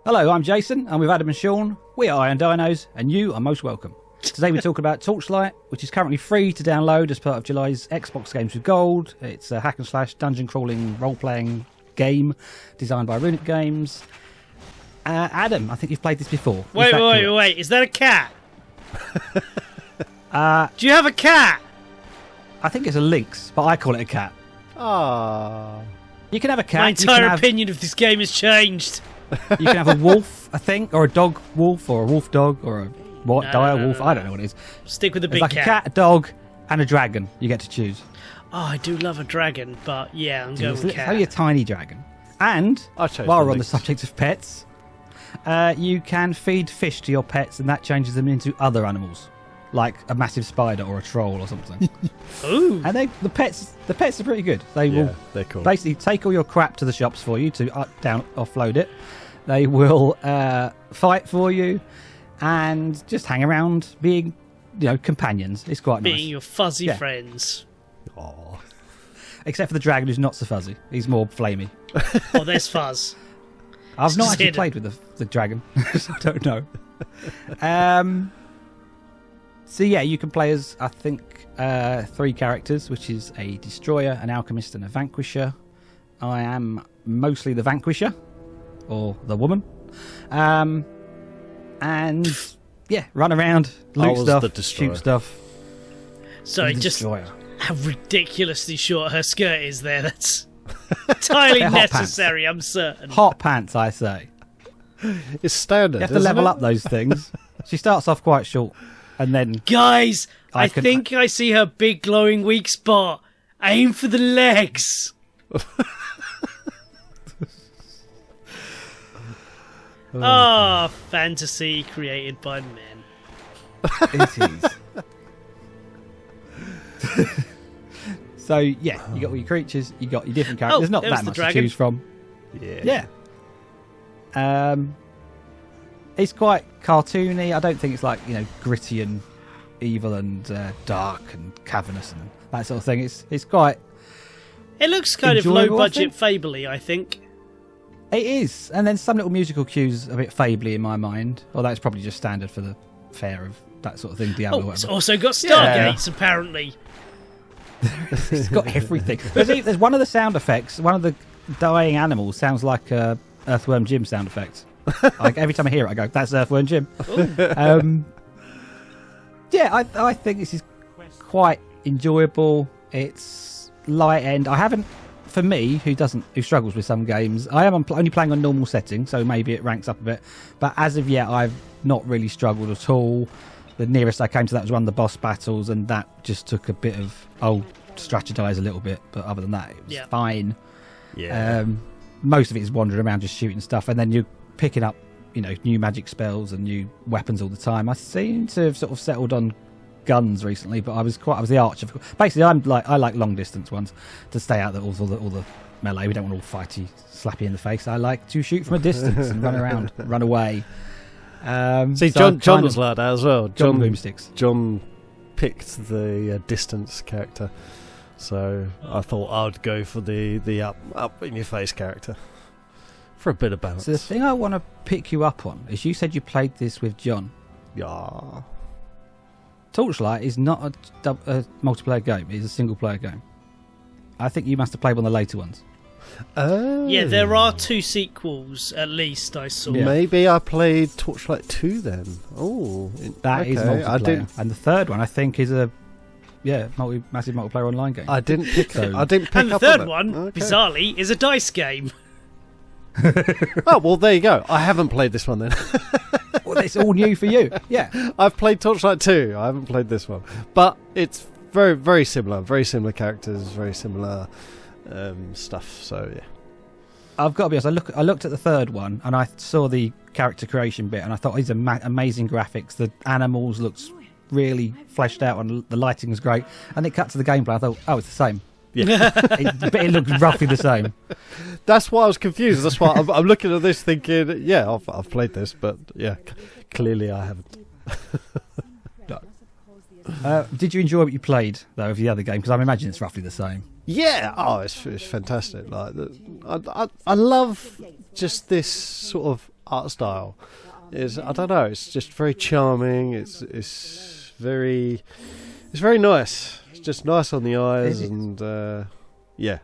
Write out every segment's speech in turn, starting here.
Hello, I'm Jason, and with Adam and Sean, we are Iron Dinos, and you are most welcome. Today we're talking about Torchlight, which is currently free to download as part of July's Xbox Games with Gold. It's a hack and slash dungeon crawling role-playing game designed by Runic Games. Adam, I think you've played this before. Wait. Is that a cat? Do you have a cat? I think it's a lynx, but I call it a cat. Ah. You can have a cat. My entire opinion of this game has changed. You can have a wolf, I think, or a dog wolf, or a wolf dog, or a dire wolf. I don't know what it is. Stick with the big cat. It's like a cat, a dog, and a dragon. You get to choose. Oh, I do love a dragon, but yeah, I'm going with cat. Only a tiny dragon. And while we're on the subject of pets, you can feed fish to your pets, and that changes them into other animals, like a massive spider or a troll or something. Ooh! And the pets are pretty good. They're cool. Basically take all your crap to the shops for you to offload it. They will fight for you and just hang around, being companions. It's quite nice. Being your fuzzy friends. Aww. Except for the dragon, who's not so fuzzy. He's more flamey. Oh, there's fuzz. I've not actually played with the dragon, so I don't know. So yeah, you can play as, I think, 3 characters, which is a destroyer, an alchemist, and a vanquisher. I am mostly the vanquisher, or the woman. And yeah, run around, loot stuff, shoot stuff. So just how ridiculously short her skirt is there. That's entirely necessary, I'm certain. Hot pants, I say. It's standard. You have to level up those things. She starts off quite short. And then, guys, I think I see her big glowing weak spot. Aim for the legs. Fantasy created by men. It is. So yeah, you got all your creatures, you got your different characters. There's not that much to choose from. Yeah. It's quite cartoony. I don't think it's like gritty and evil and dark and cavernous and that sort of thing. It's quite. It looks kind of low budget, Fable-y, I think. It is, and then some little musical cues a bit Fable-y in my mind. Although it's probably just standard for the fare of that sort of thing. Diablo. It's also got Stargates apparently. It's got everything. There's one of the sound effects. One of the dying animals sounds like Earthworm Jim sound effects. Like every time I hear it, I go, "That's Earthworm Jim." I think this is quite enjoyable. It's light end. I haven't, for me, who struggles with some games. I am only playing on normal setting, so maybe it ranks up a bit. But as of yet, I've not really struggled at all. The nearest I came to that was one of the boss battles, and that just took a bit of strategize a little bit. But other than that, it was fine. Yeah. Most of it is wandering around just shooting stuff, and then you're picking up new magic spells and new weapons all the time. I seem to have sort of settled on guns recently, but I was the archer. Basically, I like long distance ones to stay out of all the melee. We don't want all fighty, slappy in the face. I like to shoot from a distance and run around, run away. See, John was like that as well. John Boomsticks. John picked the distance character, so I thought I'd go for the up in your face character. For a bit of balance. So the thing I want to pick you up on is you said you played this with John. Yeah. Torchlight is not a multiplayer game. It's a single-player game. I think you must have played one of the later ones. Oh. Yeah, there are 2 sequels, at least, I saw. Yeah. Maybe I played Torchlight 2 then. Oh. That is multiplayer. And the third one, I think, is a massive multiplayer online game. I didn't pick up on it. And the third one, bizarrely, is a dice game. Oh, well, there you go. I haven't played this one then. Well, it's all new for you. Yeah. I've played Torchlight 2. I haven't played this one. But it's very, very similar. Very similar characters, very similar stuff. So, yeah. I've got to be honest, I looked at the third one and I saw the character creation bit and I thought these are amazing graphics. The animals looked really fleshed out and the lighting was great. And it cut to the gameplay. I thought, it's the same. Yeah. it looks roughly the same. That's why I was confused. That's why I'm looking at this thinking, yeah, I've played this, but yeah, clearly I haven't. No. Did you enjoy what you played though of the other game? Because I imagine it's roughly the same. Yeah, it's fantastic. Like I love just this sort of art style is, I don't know, it's just very charming. It's very nice. It's just nice on the eyes, and yeah.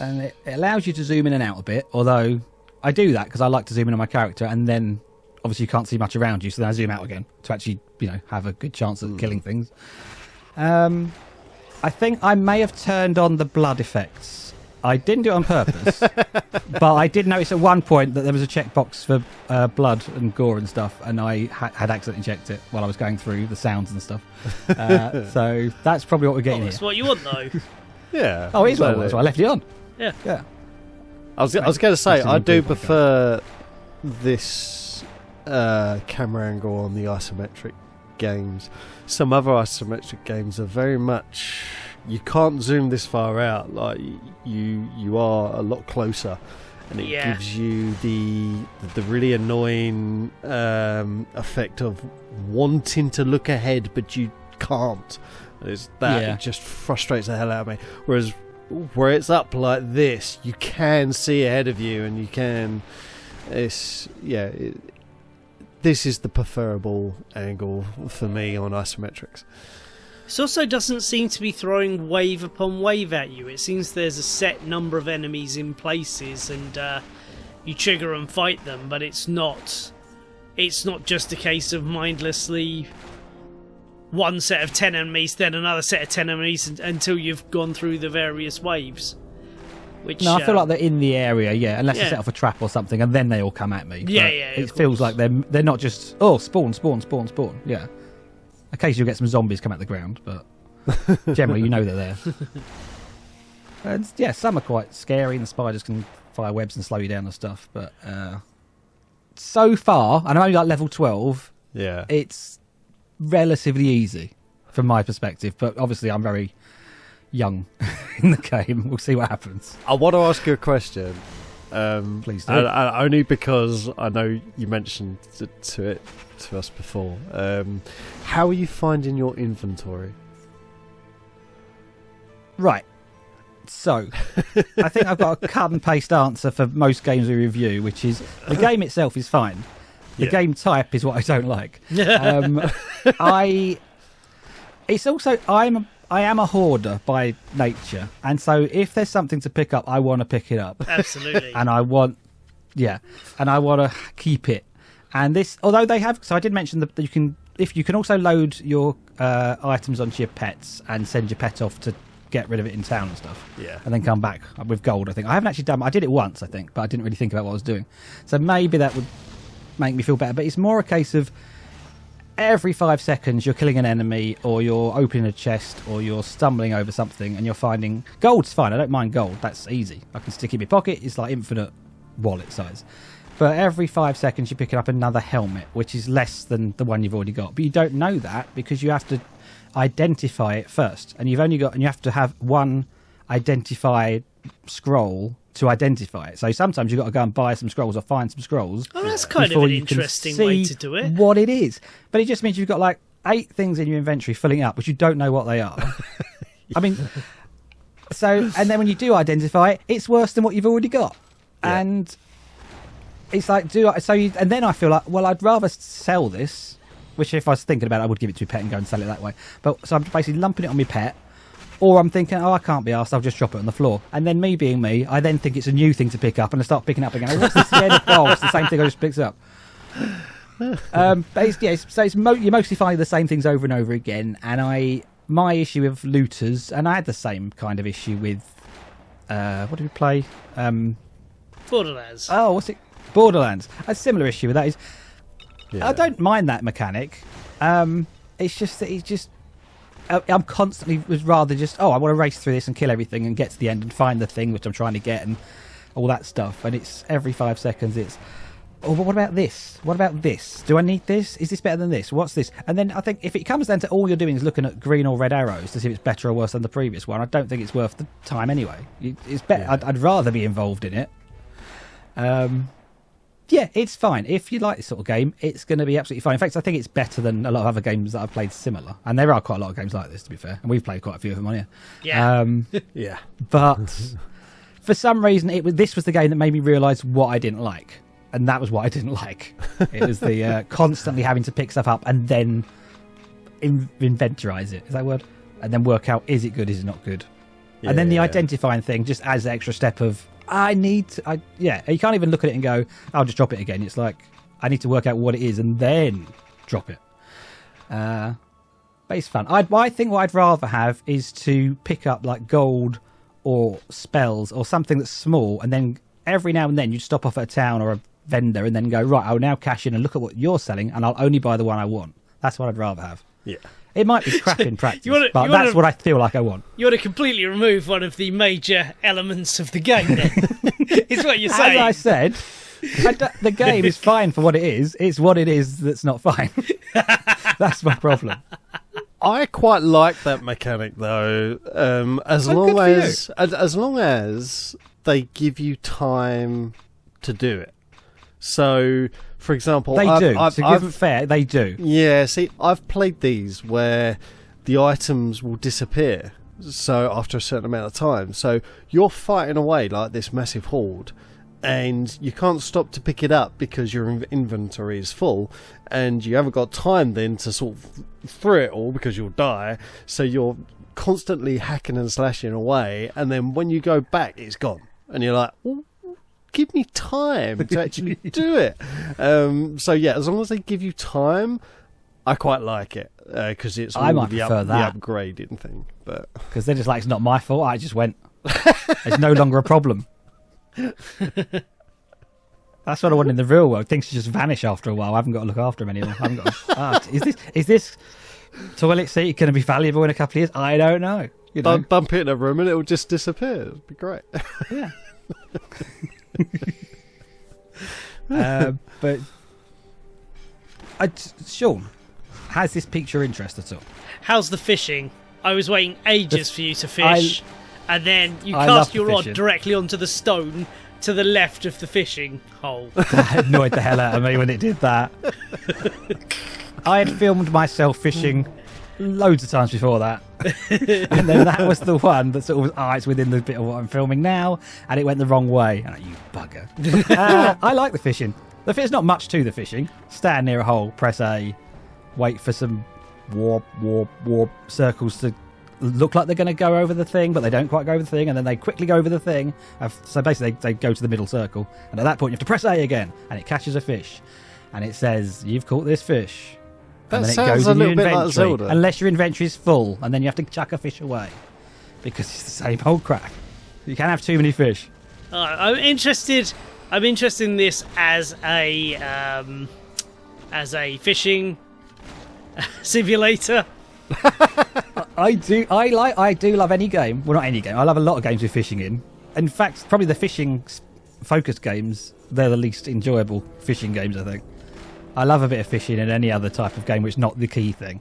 And it allows you to zoom in and out a bit, although I do that because I like to zoom in on my character, and then obviously you can't see much around you, so then I zoom out again to actually, have a good chance at killing things. I think I may have turned on the blood effects. I didn't do it on purpose, but I did notice at one point that there was a checkbox for blood and gore and stuff, and I had accidentally checked it while I was going through the sounds and stuff. So that's probably what we're getting here. That's what you want, though. Yeah. Oh, it is what I left it on. Yeah. I was going to say, I do prefer this camera angle on the isometric games. Some other isometric games are very much, you can't zoom this far out, like you are a lot closer, and it gives you the really annoying effect of wanting to look ahead but you can't. It just frustrates the hell out of me. Whereas where it's up like this, you can see ahead of you, and you can. This is the preferable angle for me on isometrics. This also doesn't seem to be throwing wave upon wave at you. It seems there's a set number of enemies in places, and you trigger and fight them, but it's not just a case of mindlessly one set of 10 enemies, then another set of 10 enemies until you've gone through the various waves. I feel like they're in the area, unless you set off a trap or something, and then they all come at me. It feels like they're not just spawn. Yeah, occasionally you'll get some zombies come out the ground, but generally they're there. And some are quite scary, and the spiders can fire webs and slow you down and stuff. But so far, and I'm only like level 12. Yeah, it's relatively easy from my perspective, but obviously I'm very young in the game. We'll see what happens. I want to ask you a question. Please do. Only because I know you mentioned to us before. How are you finding your inventory? Right. So, I think I've got a cut and paste answer for most games we review, which is the game itself is fine. The game type is what I don't like. I am a hoarder by nature, and so if there's something to pick up, I want to pick it up. Absolutely. And I want to keep it. And this, although they have, so I did mention that you can also load your items onto your pets and send your pet off to get rid of it in town and stuff. Yeah. And then come back with gold. I think I haven't actually done. I did it once, I think, but I didn't really think about what I was doing. So maybe that would make me feel better. But it's more a case of every 5 seconds you're killing an enemy, or you're opening a chest, or you're stumbling over something and you're finding gold's fine. I don't mind gold. That's easy. I can stick it in my pocket. It's like infinite wallet size. But every 5 seconds you're picking up another helmet, which is less than the one you've already got. But you don't know that because you have to identify it first, and you have to have one identified scroll to identify it. So sometimes you've got to go and buy some scrolls or find some scrolls. Oh, that's kind of an interesting way to do it. What it is. But it just means you've got like 8 things in your inventory filling up, which you don't know what they are. I mean, so, and then when you do identify it, it's worse than what you've already got. Yeah. And it's like, and then I feel like, well, I'd rather sell this, which if I was thinking about it, I would give it to a pet and go and sell it that way. But so I'm basically lumping it on my pet. Or I'm thinking, I can't be arsed, I'll just drop it on the floor. And then me being me, I then think it's a new thing to pick up, and I start picking up again. What's this again? Oh, it's the same thing I just picked up. But you're mostly finding the same things over and over again. And my issue with looters, and I had the same kind of issue with, what did we play? Borderlands. Oh, what's it? Borderlands. A similar issue with that is, I don't mind that mechanic. It's just that I'm constantly would rather just I want to race through this and kill everything and get to the end and find the thing which I'm trying to get and all that stuff. And it's every 5 seconds it's, but what about this? What about this? Do I need this? Is this better than this? What's this? And then I think if it comes down to all you're doing is looking at green or red arrows to see if it's better or worse than the previous one, I don't think it's worth the time anyway. It's better. Yeah. I'd rather be involved in it. Yeah, it's fine. If you like this sort of game, it's going to be absolutely fine. In fact, I think it's better than a lot of other games that I've played similar. And there are quite a lot of games like this, to be fair. And we've played quite a few of them on here. Yeah. Yeah. But for some reason, this was the game that made me realise what I didn't like. and that was what I didn't like. It was the constantly having to pick stuff up and then inventorize it. Is that a word? And then work out, is it good, is it not good? And then the identifying thing just adds the extra step of, you can't even look at it and go, I'll just drop it again. It's like, I need to work out what it is and then drop it. But it's fun. I think what I'd rather have is to pick up like gold or spells or something that's small, and then every now and then you'd stop off at a town or a vendor and then go, right, I'll now cash in and look at what you're selling and I'll only buy the one I want. That's what I'd rather have. Yeah. It might be crap in practice, but that's what I feel like I want. You want to completely remove one of the major elements of the game, then? Is what you're saying. As I said, the game is fine for what it is. It's what it is that's not fine. That's my problem. I quite like that mechanic, though, as long as they give you time to do it. So, for example, they do. To give them fair, they do. Yeah, see, I've played these where the items will disappear. So after a certain amount of time, so you're fighting away like this massive horde, and you can't stop to pick it up because your inventory is full, and you haven't got time then to sort of through it all because you'll die. So you're constantly hacking and slashing away, and then when you go back, it's gone, and you're like, well, give me time to actually do it. So yeah, as long as they give you time, I quite like it because it's all the upgrading thing. But because they're just like, it's not my fault. I just went. It's no longer a problem. That's what I want in the real world. Things just vanish after a while. I haven't got to look after them anymore. I haven't got. Is this toilet seat going to be valuable in a couple of years? I don't know. You know? Bump it in a room and it will just disappear. It'd be great. Yeah. But Sean, has this piqued your interest at all? How's the fishing? I was waiting ages for you to fish, and then you cast your rod directly onto the stone to the left of the fishing hole. That annoyed the hell out of me when it did that. I had filmed myself fishing loads of times before that. And then that was the one that sort of was, it's within the bit of what I'm filming now, and it went the wrong way. And you bugger. I like the fishing. There's not much to the fishing. Stand near a hole, press A, wait for some warp circles to look like they're going to go over the thing, but they don't quite go over the thing, and then they quickly go over the thing. So basically they go to the middle circle, and at that point you have to press A again, and it catches a fish, and it says, you've caught this fish. That and then sounds it goes a in your little bit like inventory, Zelda. unless your inventory is full, and then you have to chuck a fish away because it's the same old crap. You can't have too many fish. I'm interested in this as a fishing simulator. I do love any game. Well, not any game. I love a lot of games with fishing in. In fact, probably the fishing focused games, they're the least enjoyable fishing games, I think. I love a bit of fishing in any other type of game which is not the key thing.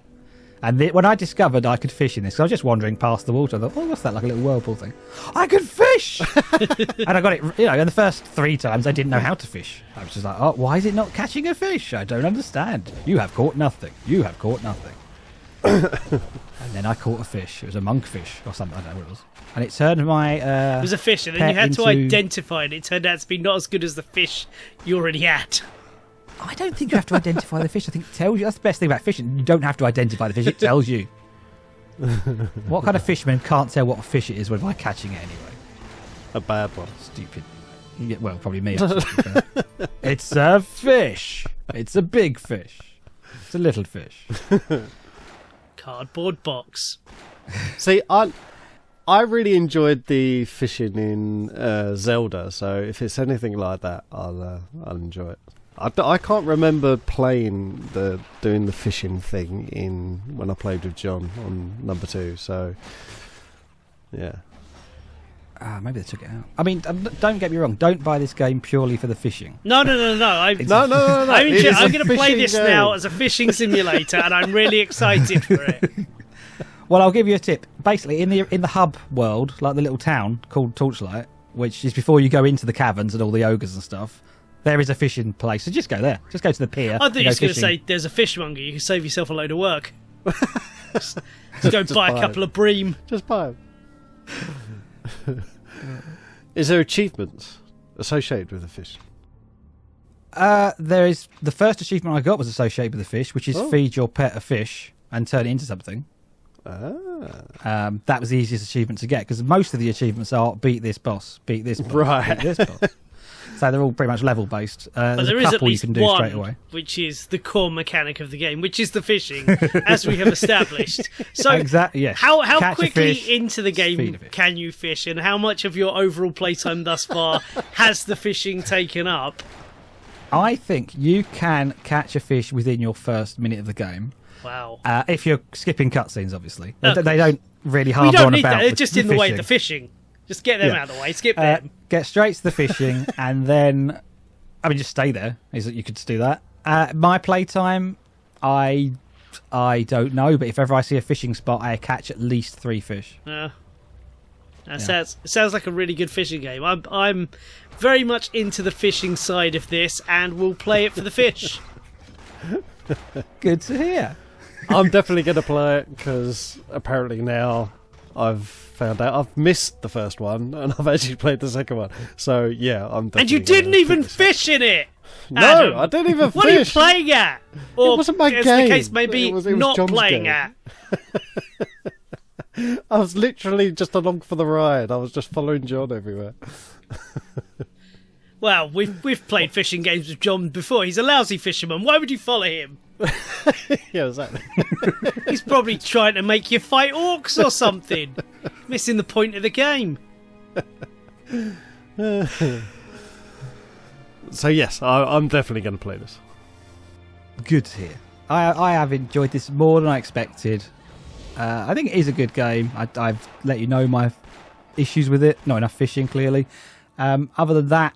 And when I discovered I could fish in this, 'cause I was just wandering past the water, I thought, what's that, like a little whirlpool thing? I could fish! And I got it, and the first 3 times I didn't know how to fish. I was just like, why is it not catching a fish? I don't understand. You have caught nothing. You have caught nothing. And then I caught a fish. It was a monkfish or something. I don't know what it was. And it turned my it was a fish, and then you had to identify it. It turned out to be not as good as the fish you already had. I don't think you have to identify the fish. I think it tells you. That's the best thing about fishing. You don't have to identify the fish. It tells you. What kind of fisherman can't tell what fish it is by catching it anyway? A bad one. Stupid. Yeah, well, probably me. Actually. It's a fish. It's a big fish. It's a little fish. Cardboard box. See, I really enjoyed the fishing in Zelda, so if it's anything like that, I'll enjoy it. I can't remember doing the fishing thing when I played with John on number 2. So yeah. Maybe they took it out. I mean, don't get me wrong. Don't buy this game purely for the fishing. No. No. I'm going to play this now as a fishing simulator, and I'm really excited for it. Well, I'll give you a tip. Basically, in the hub world, like the little town called Torchlight, which is before you go into the caverns and all the ogres and stuff, there is a fishing place. So just go there. Just go to the pier. I thought you were going to say there's a fishmonger. You can save yourself a load of work. just go buy a couple of bream. Just buy them. Is there achievements associated with the fish? There is the first achievement I got was associated with the fish, which is feed your pet a fish and turn it into something. That was the easiest achievement to get because most of the achievements are beat this boss, beat this boss, beat this boss. So they're all pretty much level based. There's a couple you can do straight away, which is the core mechanic of the game, which is the fishing, as we have established. So exactly, yes. How quickly into the game can you fish, and how much of your overall playtime thus far has the fishing taken up? I think you can catch a fish within your first minute of the game. Wow. If you're skipping cutscenes, obviously. They don't really harbour on about. We don't need that. They're just in the way of the fishing. Just get them out of the way. Skip them. Get straight to the fishing, and then, just stay there. You could just do that. My playtime, I don't know, but if ever I see a fishing spot, I catch at least 3 fish. Sounds like a really good fishing game. I'm very much into the fishing side of this, and will play it for the fish. Good to hear. I'm definitely going to play it because apparently now I've found out I've missed the first one and I've actually played the second one. So yeah, I'm definitely. And you didn't even fish in it. No, Adam. I didn't even fish. What are you playing at? Or, it wasn't my game. As the case may be, it was not John's playing game. at. I was literally just along for the ride. I was just following John everywhere. Well, we've played fishing games with John before. He's a lousy fisherman. Why would you follow him? Yeah, exactly. He's probably trying to make you fight orcs or something. Missing the point of the game. So yes, I'm definitely going to play this. Good to hear. I have enjoyed this more than I expected. I think it is a good game. I've let you know my issues with it. Not enough fishing, clearly. Other than that,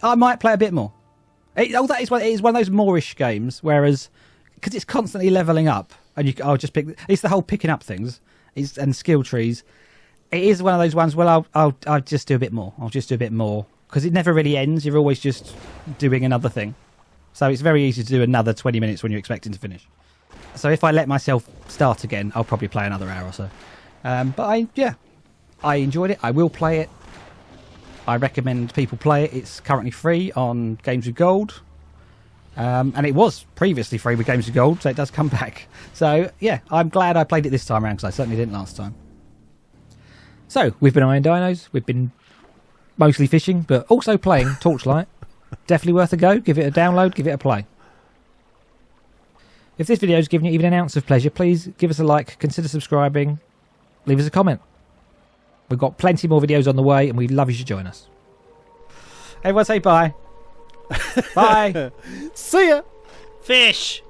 I might play a bit more. It is one of those moorish games, whereas because it's constantly leveling up, and I'll just pick. It's the whole picking up things, and skill trees. It is one of those ones. Well, I'll just do a bit more. I'll just do a bit more because it never really ends. You're always just doing another thing, so it's very easy to do another 20 minutes when you're expecting to finish. So if I let myself start again, I'll probably play another hour or so. But I enjoyed it. I will play it. I recommend people play it. It's currently free on Games with Gold. And it was previously free with Games with Gold, so it does come back. So, yeah, I'm glad I played it this time around, because I certainly didn't last time. So, we've been Iron Dinos. We've been mostly fishing, but also playing Torchlight. Definitely worth a go. Give it a download. Give it a play. If this video has given you even an ounce of pleasure, please give us a like, consider subscribing, leave us a comment. We've got plenty more videos on the way, and we'd love you to join us. Everyone say bye. Bye. See ya. Fish.